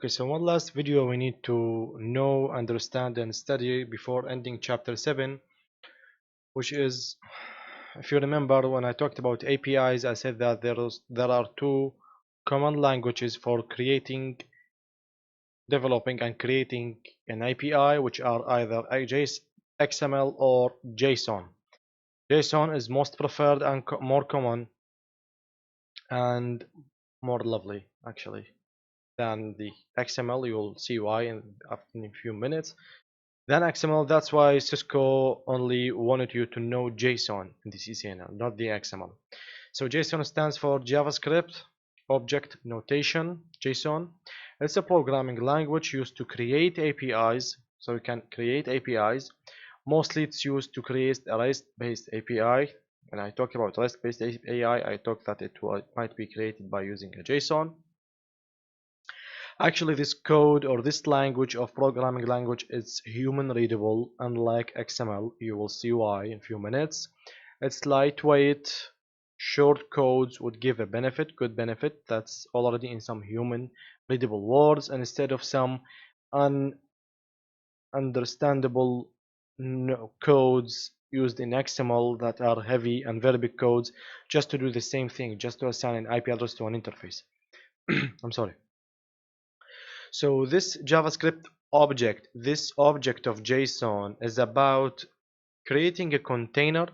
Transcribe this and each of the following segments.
Okay, so one last video we need to know, understand, and study before ending chapter 7, which is, if you remember when I talked about APIs, I said that there are two common languages for developing and creating an API, which are either XML or JSON. JSON is most preferred and more common and more lovely actually than the XML. You will see why in a few minutes. Then XML, that's why Cisco only wanted you to know JSON in the CCNA, not the XML. So JSON stands for JavaScript Object Notation, JSON. It's a programming language used to create APIs, so you can create APIs. Mostly it's used to create a REST-based API. When I talk about REST-based API, I talk that it might be created by using a JSON. Actually, this code or this language of programming language is human readable, unlike XML. You will see why in a few minutes. It's lightweight. Short codes would give a good benefit that's already in some human readable words, and instead of some ununderstandable codes used in XML that are heavy and very big codes just to do the same thing, just to assign an IP address to an interface. I'm sorry. So this JavaScript object, this object of JSON, is about creating a container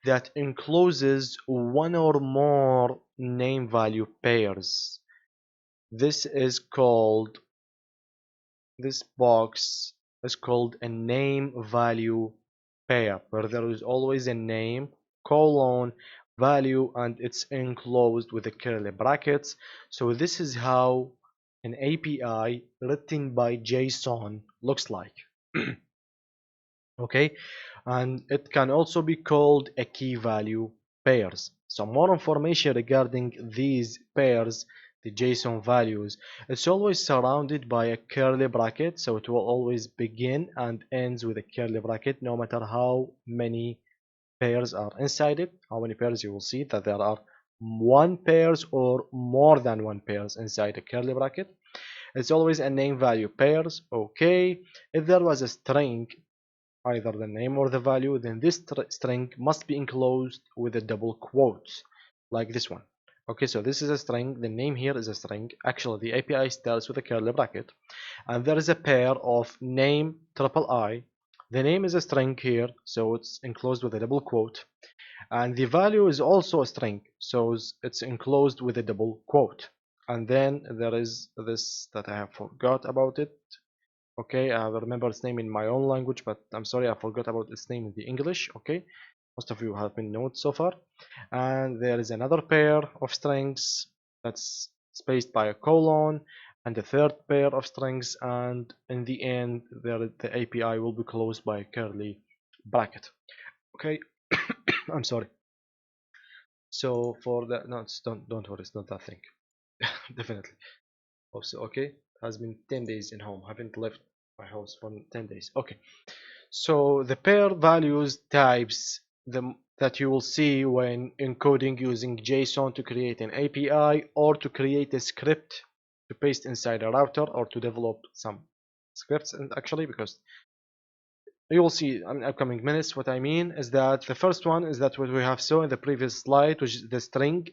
that encloses one or more name value pairs. This box is called a name value pair, where there is always a name, colon, value, and it's enclosed with the curly brackets. So this is how an API written by JSON looks like. Okay, and it can also be called a key value pairs. Some more information regarding these pairs, the JSON values, it's always surrounded by a curly bracket, so it will always begin and ends with a curly bracket no matter how many pairs are inside it. How many pairs? You will see that there are one pairs or more than one pairs inside a curly bracket. It's always a name value pairs. Okay, if there was a string, either the name or the value, then this string must be enclosed with a double quotes like this one. Okay, so this is a string, the name here is a string. Actually the API starts with a curly bracket, and there is a pair of name III. The name is a string here, so it's enclosed with a double quote, and the value is also a string, so it's enclosed with a double quote. And then there is this that I have forgot about it. Okay, I remember its name in my own language, but I'm sorry I forgot about its name in the English. Okay, most of you have been noted so far. And there is another pair of strings that's spaced by a colon, and the third pair of strings, and in the end the API will be closed by a curly bracket. Okay, I'm sorry. So for that, no, don't worry, it's not that thing. Definitely. Also, okay, it has been 10 days in home. Haven't left my house for 10 days. Okay, so the pair values types that you will see when encoding using JSON to create an API or to create a script to paste inside a router or to develop some scripts. And actually, because you will see in upcoming minutes, what I mean is that the first one is that what we have saw in the previous slide, which is the string.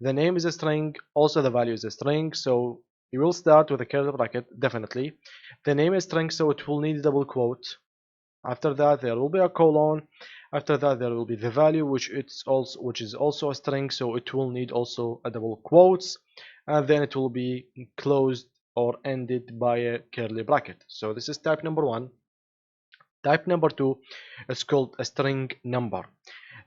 The name is a string, also the value is a string, so you will start with a curly bracket, definitely. The name is string, so it will need a double quote. After that there will be a colon. After that there will be the value, which is also a string, so it will need also a double quotes, and then it will be closed or ended by a curly bracket. So this is type number one. Type number two is called a string number.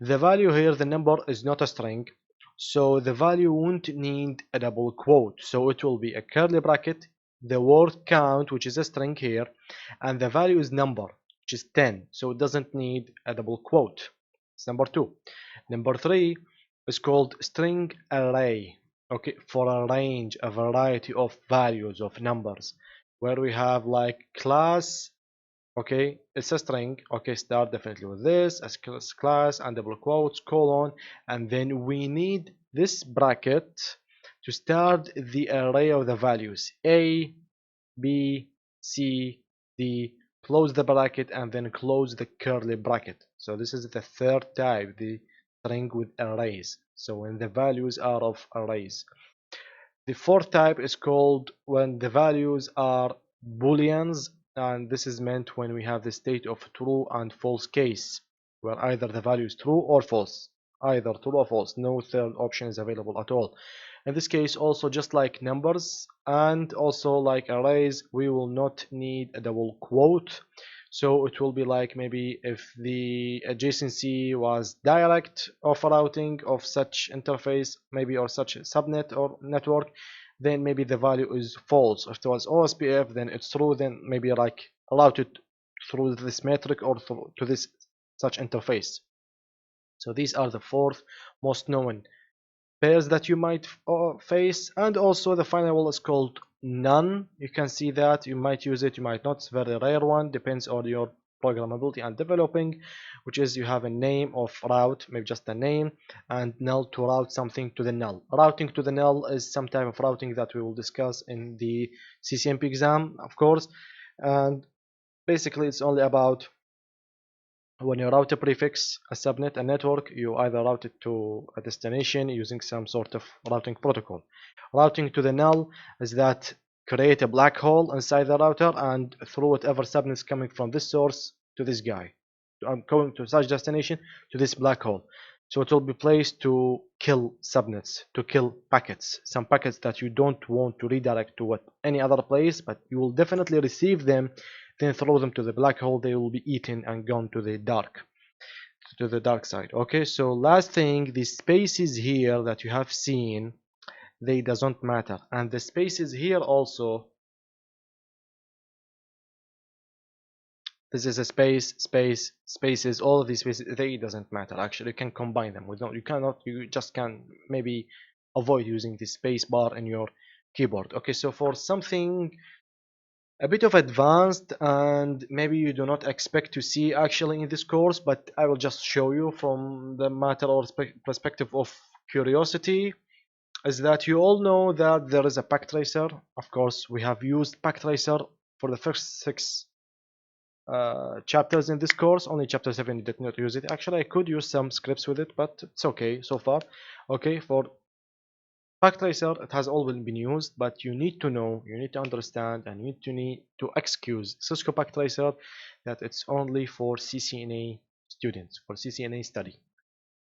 The value here, the number is not a string, so the value won't need a double quote, so it will be a curly bracket, the word count, which is a string here, and the value is number, which is 10, so it doesn't need a double quote. It's number two. Number three is called string array, okay, for a range, a variety of values of numbers, where we have like class. Okay, it's a string. Okay, start definitely with this as class and double quotes, colon, and then we need this bracket to start the array of the values A, B, C, D, close the bracket and then close the curly bracket. So this is the third type, the string with arrays. So when the values are of arrays. The fourth type is called when the values are booleans, and this is meant when we have the state of true and false case, where either the value is true or false. Either true or false, no third option is available at all. In this case, also just like numbers and also like arrays, we will not need a double quote. So it will be like maybe if the adjacency was dialect of routing of such interface, maybe or such subnet or network, then maybe the value is false. If it was OSPF, then it's true, then maybe like routed through this metric or through to this such interface. So these are the fourth most known pairs that you might face, and also the final one is called none. You can see that you might use it, you might not. It's a very rare one, depends on your programmability and developing, which is you have a name of route, maybe just a name, and null to route something to the null. Routing to the null is some type of routing that we will discuss in the CCNP exam, of course, and basically it's only about when you route a prefix, a subnet, a network, you either route it to a destination using some sort of routing protocol. Routing to the null is that create a black hole inside the router and through whatever subnet is coming from this source to this guy. I'm going to such destination to this black hole. So it will be placed to kill subnets, to kill packets. Some packets that you don't want to redirect to any other place, but you will definitely receive them, then throw them to the black hole. They will be eaten and gone to the dark side. Okay, so last thing, the spaces here that you have seen, they doesn't matter, and the spaces here also, this is a spaces, all of these spaces, they doesn't matter. Actually, you can combine them. You just can maybe avoid using the space bar in your keyboard. Okay, so for something a bit of advanced and maybe you do not expect to see actually in this course, but I will just show you from the matter or perspective of curiosity, is that you all know that there is a backtracer. Of course, we have used backtracer for the first 6 chapters in this course. Only chapter 7 did not use it. Actually, I could use some scripts with it, but it's okay so far. Okay, for backtracer, it has always been used, but you need to know, you need to understand, and you need to excuse Cisco backtracer that it's only for CCNA students, for CCNA study.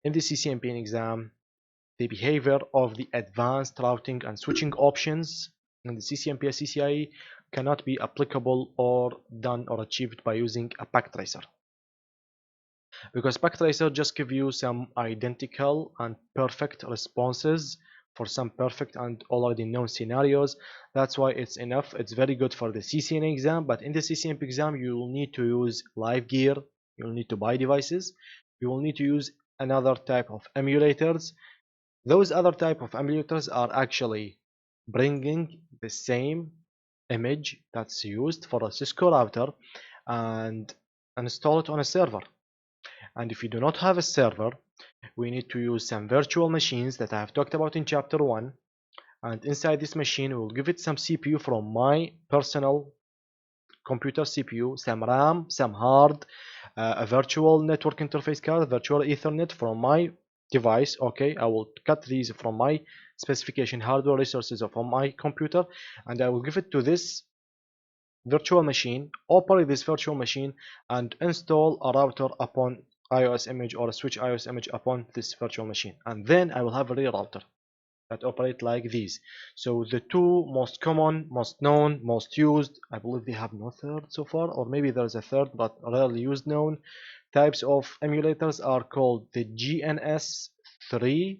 In the CCNP exam, the behavior of the advanced routing and switching options in the CCNP CCIE cannot be applicable or done or achieved by using a backtracer, because backtracer just give you some identical and perfect responses for some perfect and already known scenarios. That's why it's enough. It's very good for the CCNA exam, but in the CCNP exam you will need to use live gear, you will need to buy devices, you will need to use another type of emulators. Those other type of emulators are actually bringing the same image that's used for a Cisco router and install it on a server. And if you do not have a server, we need to use some virtual machines that I have talked about in chapter 1, and inside this machine we will give it some CPU from my personal computer CPU, some RAM, some hard, a virtual network interface card, virtual Ethernet from my device. Okay, I will cut these from my specification hardware resources of my computer, and I will give it to this virtual machine, operate this virtual machine, and install a router upon iOS image or a switch iOS image upon this virtual machine, and then I will have a real router that operate like these. So the two most common, most known, most used, I believe they have no third so far, or maybe there's a third but rarely used known types of emulators are called the GNS3.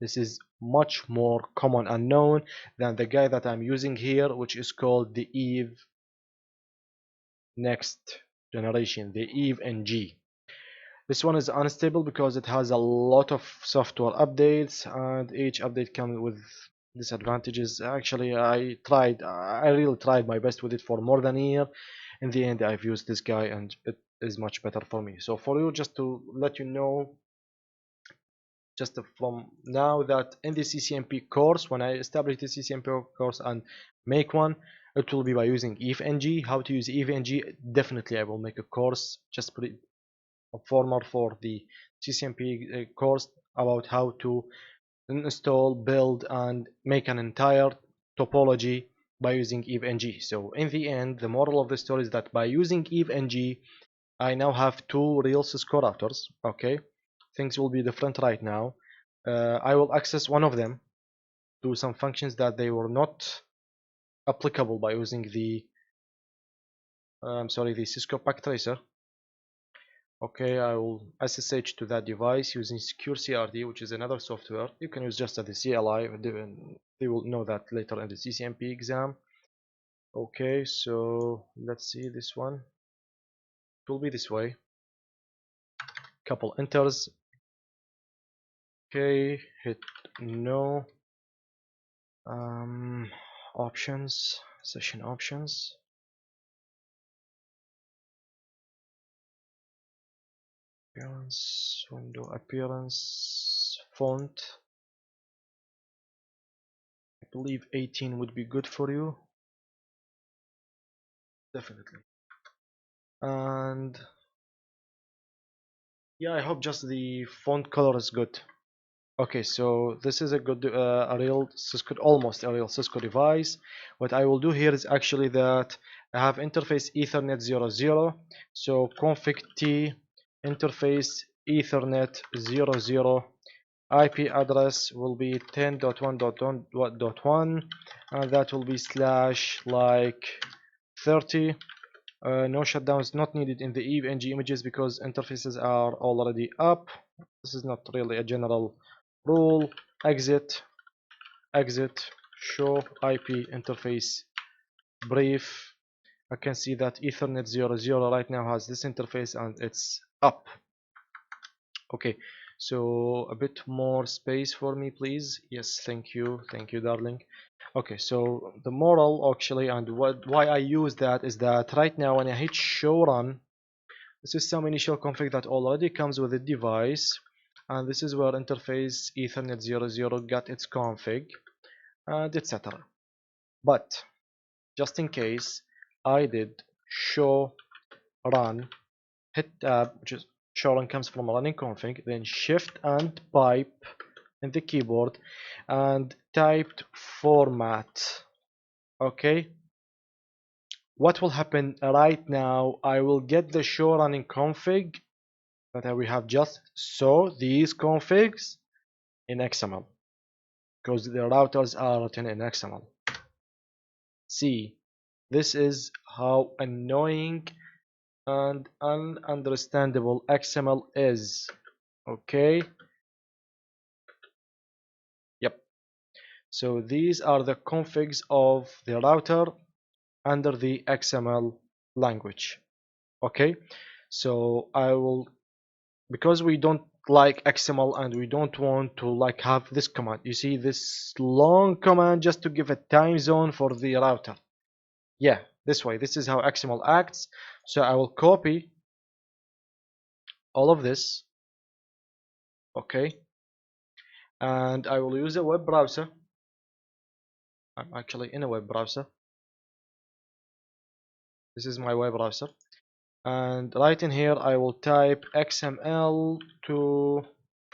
This is much more common and known than the guy that I'm using here, which is called the Eve next generation, the Eve NG. This one is unstable because it has a lot of software updates, and each update comes with disadvantages. Actually, I really tried my best with it for more than a year. In the end, I've used this guy and it is much better for me. So for you, just to let you know, just from now that in the CCNP course, when I establish the CCNP course and make one, it will be by using ifng. How to use ifng, definitely I will make a course, just put it a former for the CCNP course about how to install, build, and make an entire topology by using ifng. So in the end, the moral of the story is that by using ifng, I now have two real Cisco routers. Okay, things will be different right now. I will access one of them to some functions that they were not applicable by using the the Cisco pack tracer. Okay, I will SSH to that device using secure CRD, which is another software. You can use just at the CLI. They will know that later in the CCNP exam. Okay, so let's see this one. It will be this way. Couple enters. Okay, hit no. Options, session options. Appearance, window appearance, font. I believe 18 would be good for you. Definitely. And yeah, I hope just the font color is good. Okay, so this is a good, a real Cisco, almost a real Cisco device. What I will do here is actually that I have interface Ethernet 00, so config t interface Ethernet 00. IP address will be 10.1.1.1, and that will be slash like 30. No shutdowns not needed in the EVNG images because interfaces are already up. This is not really a general rule. Exit, exit, show IP interface brief. I can see that Ethernet 00 right now has this interface and it's up. Okay, so a bit more space for me, please. Yes, thank you, darling. Okay, so the moral actually, and why I use that is that right now when I hit show run, this is some initial config that already comes with the device, and this is where interface Ethernet 00 got its config and etc. But just in case, I did show run, hit tab, which is show run comes from running config, then shift and pipe in the keyboard and typed format. Okay, what will happen right now? I will get the show running config that we have just saw these configs in XML because the routers are written in XML. See, this is how annoying and ununderstandable XML is. Okay, yep. So these are the configs of the router under the XML language. Okay, so I will, because we don't like XML and we don't want to like have this command, you see this long command just to give a time zone for the router. Yeah, this way, this is how XML acts. So I will copy all of this. Okay, and I will use a web browser. I'm actually in a web browser. This is my web browser, and right in here I will type XML to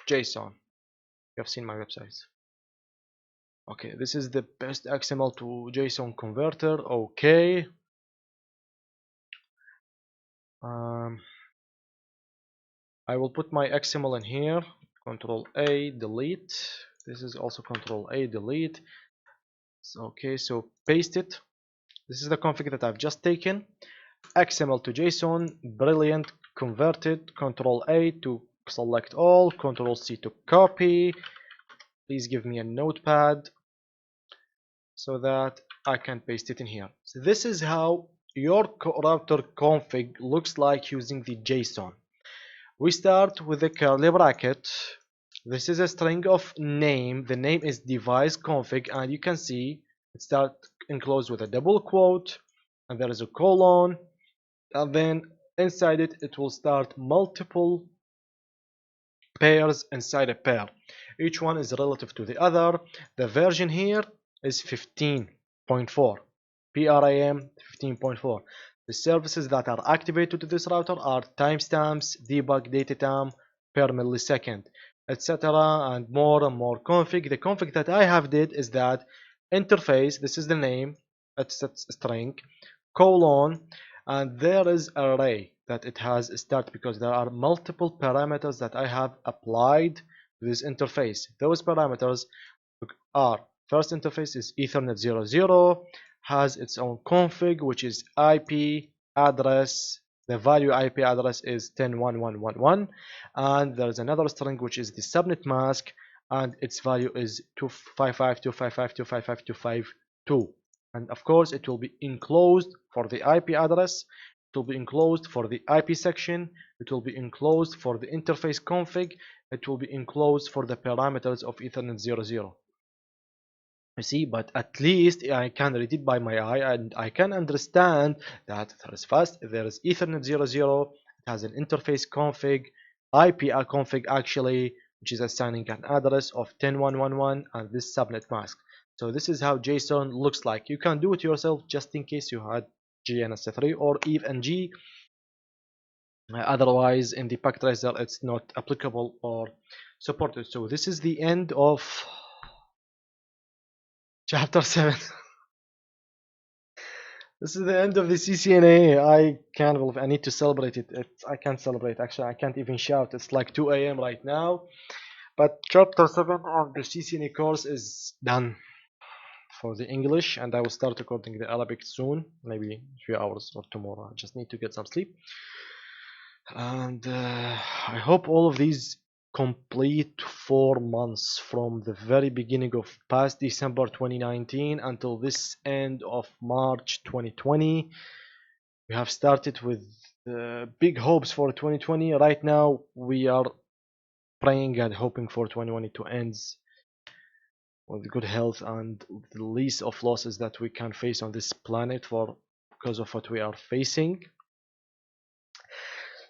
JSON. You have seen my website. Okay, this is the best XML to Json converter. Okay, I will put my XML in here. Control A, delete. This is also Control A, delete. Okay, so paste it. This is the config that I've just taken. XML to JSON, brilliant, converted. Control A to select all, Control C to copy. Please give me a notepad so that I can paste it in here. So this is how your router config looks like using the JSON. We start with a curly bracket. This is a string of name. The name is device config, and you can see it starts enclosed with a double quote, and there is a colon, and then inside it will start multiple pairs inside a pair. Each one is relative to the other. The version here is 15.4. PRAM 15.4. The services that are activated to this router are timestamps, debug, data time per millisecond, etc. and more config. The config that I have did is that interface, this is the name, it's a string, colon, and there is array that it has start, because there are multiple parameters that I have applied to this interface. Those parameters are, first interface is Ethernet 00, has its own config, which is IP address. The value IP address is 10.1.1.1.1, and there's another string which is the subnet mask, and its value is 255.255.255.252. And of course it will be enclosed for the IP address, it will be enclosed for the IP section, it will be enclosed for the interface config, it will be enclosed for the parameters of Ethernet 00. You see, but at least I can read it by my eye, and I can understand that there is Ethernet 00, it has an interface config, IP config actually, which is assigning an address of 10.1.1.1 and this subnet mask. So this is how JSON looks like. You can do it yourself just in case you had GNS3 or even G. Otherwise, in the packet tracer, it's not applicable or supported. So this is the end of chapter 7. This is the end of the CCNA. I can't believe I need to celebrate it. I can't celebrate. Actually, I can't even shout. It's like 2 a.m. right now. But chapter 7 of the CCNA course is done for the English, and I will start recording the Arabic soon, maybe a few hours or tomorrow. I just need to get some sleep. And I hope all of these complete 4 months from the very beginning of past December 2019 until this end of March 2020. We have started with big hopes for 2020. Right now we are praying and hoping for 2020 to end with good health and the least of losses that we can face on this planet because of what we are facing.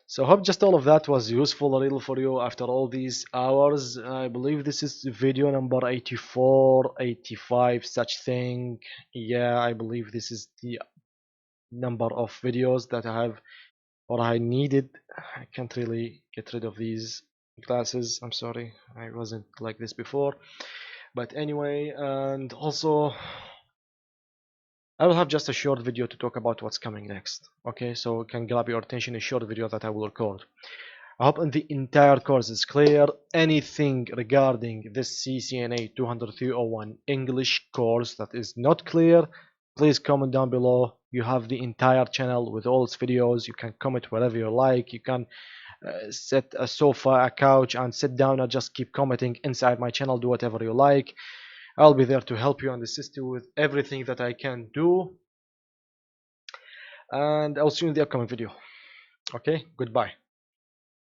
So I hope just all of that was useful a little for you after all these hours. I believe this is video number 84, 85, such thing. Yeah, I believe this is the number of videos that I have or I needed. I can't really get rid of these glasses. I'm sorry, I wasn't like this before. But anyway, and also I will have just a short video to talk about what's coming next. Okay, so it can grab your attention, a short video that I will record. I hope the entire course is clear. Anything regarding this CCNA 20301 English course that is not clear, please comment down below. You have the entire channel with all its videos. You can comment wherever you like. You can set a sofa, a couch, and sit down and just keep commenting inside my channel. Do whatever you like. I'll be there to help you and assist you with everything that I can do. And I'll see you in the upcoming video. Okay, goodbye.